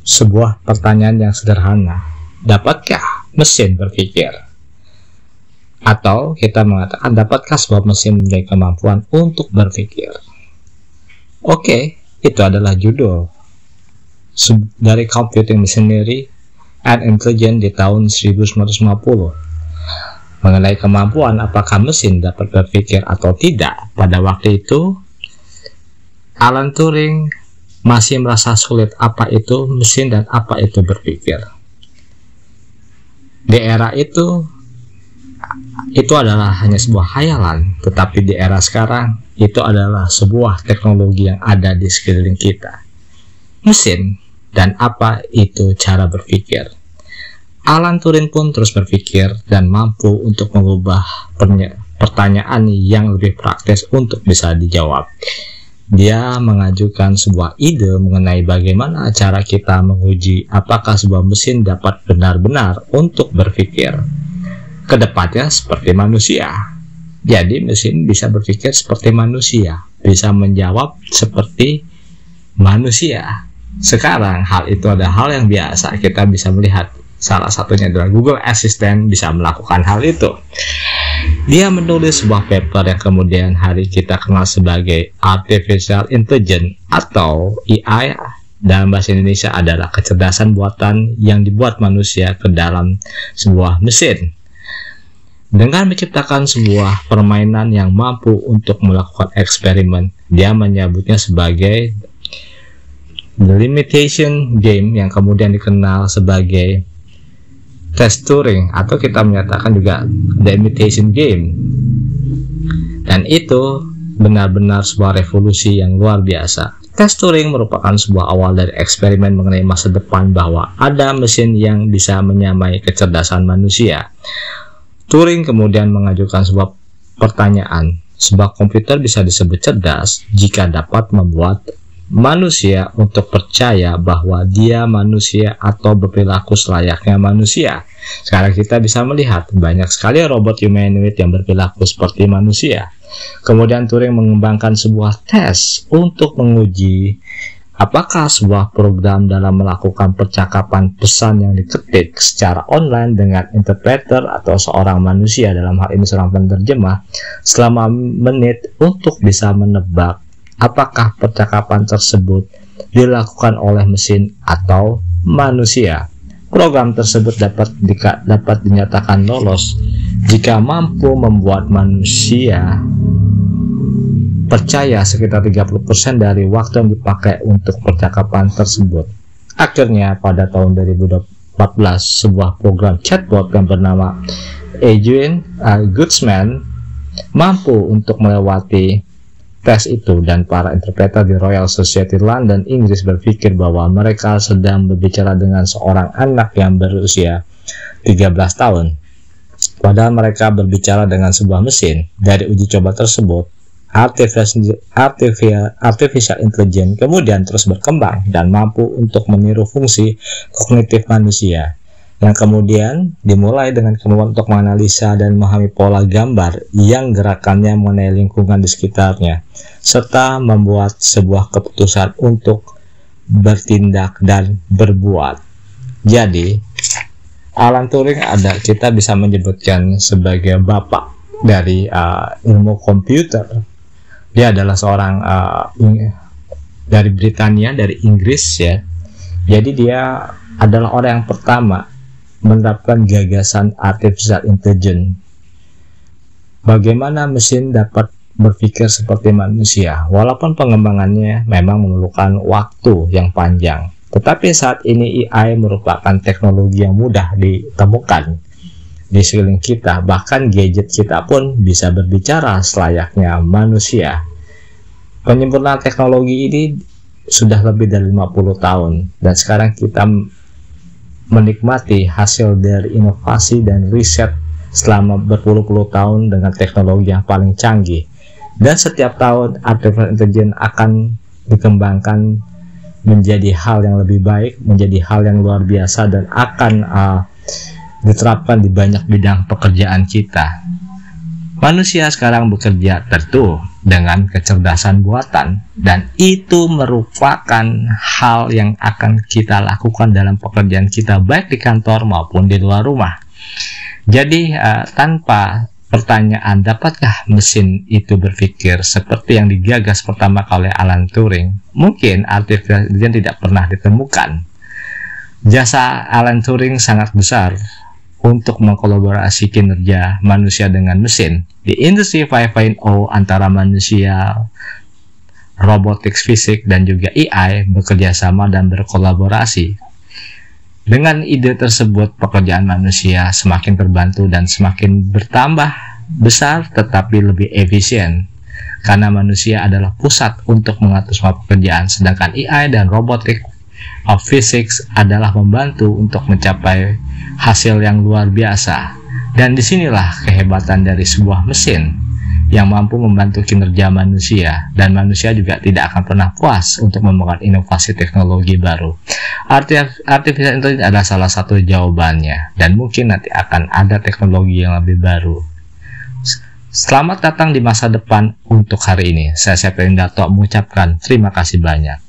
Sebuah pertanyaan yang sederhana, dapatkah mesin berpikir? Atau kita mengatakan, dapatkah sebuah mesin memiliki kemampuan untuk berpikir? Oke, itu adalah judul dari Computing Machinery and Intelligence di tahun 1950 mengenai kemampuan apakah mesin dapat berpikir atau tidak. Pada waktu itu Alan Turing masih merasa sulit apa itu mesin dan apa itu berpikir. Di era itu adalah hanya sebuah khayalan, tetapi di era sekarang itu adalah sebuah teknologi yang ada di sekeliling kita. Mesin dan apa itu cara berpikir. Alan Turing pun terus berpikir dan mampu untuk mengubah pertanyaan yang lebih praktis untuk bisa dijawab. Dia mengajukan sebuah ide mengenai bagaimana cara kita menguji apakah sebuah mesin dapat benar-benar untuk berpikir. Kedepannya seperti manusia. Jadi mesin bisa berpikir seperti manusia, bisa menjawab seperti manusia. Sekarang hal itu adalah hal yang biasa. Kita bisa melihat salah satunya adalah Google Assistant bisa melakukan hal itu. Dia menulis sebuah paper yang kemudian hari kita kenal sebagai Artificial Intelligence atau AI. Dalam bahasa Indonesia adalah kecerdasan buatan yang dibuat manusia ke dalam sebuah mesin. Dengan menciptakan sebuah permainan yang mampu untuk melakukan eksperimen, dia menyebutnya sebagai The Limitation Game yang kemudian dikenal sebagai tes Turing, atau kita menyatakan juga The Imitation Game. Dan itu benar-benar sebuah revolusi yang luar biasa. Tes Turing merupakan sebuah awal dari eksperimen mengenai masa depan bahwa ada mesin yang bisa menyamai kecerdasan manusia. Turing kemudian mengajukan sebuah pertanyaan, sebuah komputer bisa disebut cerdas jika dapat membuat manusia untuk percaya bahwa dia manusia atau berperilaku selayaknya manusia. Sekarang kita bisa melihat banyak sekali robot humanoid yang berperilaku seperti manusia. Kemudian Turing mengembangkan sebuah tes untuk menguji apakah sebuah program dalam melakukan percakapan pesan yang diketik secara online dengan interpreter atau seorang manusia, dalam hal ini seorang penerjemah, selama menit untuk bisa menebak apakah percakapan tersebut dilakukan oleh mesin atau manusia. Program tersebut dapat dinyatakan lolos jika mampu membuat manusia percaya sekitar 30% dari waktu yang dipakai untuk percakapan tersebut. Akhirnya pada tahun 2014 sebuah program chatbot yang bernama Adrian Goodsman mampu untuk melewati tes itu, dan para interpreter di Royal Society London, Inggris berpikir bahwa mereka sedang berbicara dengan seorang anak yang berusia 13 tahun. Padahal mereka berbicara dengan sebuah mesin. Dari uji coba tersebut, Artificial Intelligence kemudian terus berkembang dan mampu untuk meniru fungsi kognitif manusia, yang kemudian dimulai dengan kemampuan untuk menganalisa dan memahami pola gambar yang gerakannya mengenai lingkungan di sekitarnya, serta membuat sebuah keputusan untuk bertindak dan berbuat. Jadi, Alan Turing kita bisa menyebutkan sebagai bapak dari ilmu komputer. Dia adalah seorang dari Britania, dari Inggris ya. Jadi dia adalah orang yang pertama menerapkan gagasan Artificial Intelligence. Bagaimana mesin dapat berpikir seperti manusia, walaupun pengembangannya memang memerlukan waktu yang panjang. Tetapi saat ini AI merupakan teknologi yang mudah ditemukan di sekeliling kita. Bahkan gadget kita pun bisa berbicara selayaknya manusia. Penyempurnaan teknologi ini sudah lebih dari 50 tahun, dan sekarang kita menikmati hasil dari inovasi dan riset selama berpuluh-puluh tahun dengan teknologi yang paling canggih. Dan setiap tahun Artificial Intelligence akan dikembangkan menjadi hal yang lebih baik, menjadi hal yang luar biasa, dan akan diterapkan di banyak bidang pekerjaan kita. Manusia sekarang bekerja tentu dengan kecerdasan buatan, dan itu merupakan hal yang akan kita lakukan dalam pekerjaan kita baik di kantor maupun di luar rumah. Jadi tanpa pertanyaan dapatkah mesin itu berpikir seperti yang digagas pertama kali Alan Turing, mungkin artificial intelligence tidak pernah ditemukan. Jasa Alan Turing sangat besar untuk mengkolaborasi kinerja manusia dengan mesin. Di industri 5.0 antara manusia, robotics, fisik, dan juga AI bekerja sama dan berkolaborasi. Dengan ide tersebut, pekerjaan manusia semakin terbantu dan semakin bertambah besar tetapi lebih efisien. Karena manusia adalah pusat untuk mengatur semua pekerjaan, sedangkan AI dan robotics of physics adalah membantu untuk mencapai hasil yang luar biasa. Dan disinilah kehebatan dari sebuah mesin yang mampu membantu kinerja manusia, dan manusia juga tidak akan pernah puas untuk membuat inovasi teknologi baru. Artificial intelligence adalah salah satu jawabannya, dan mungkin nanti akan ada teknologi yang lebih baru. Selamat datang di masa depan untuk hari ini. Saya Septian Dato mengucapkan terima kasih banyak.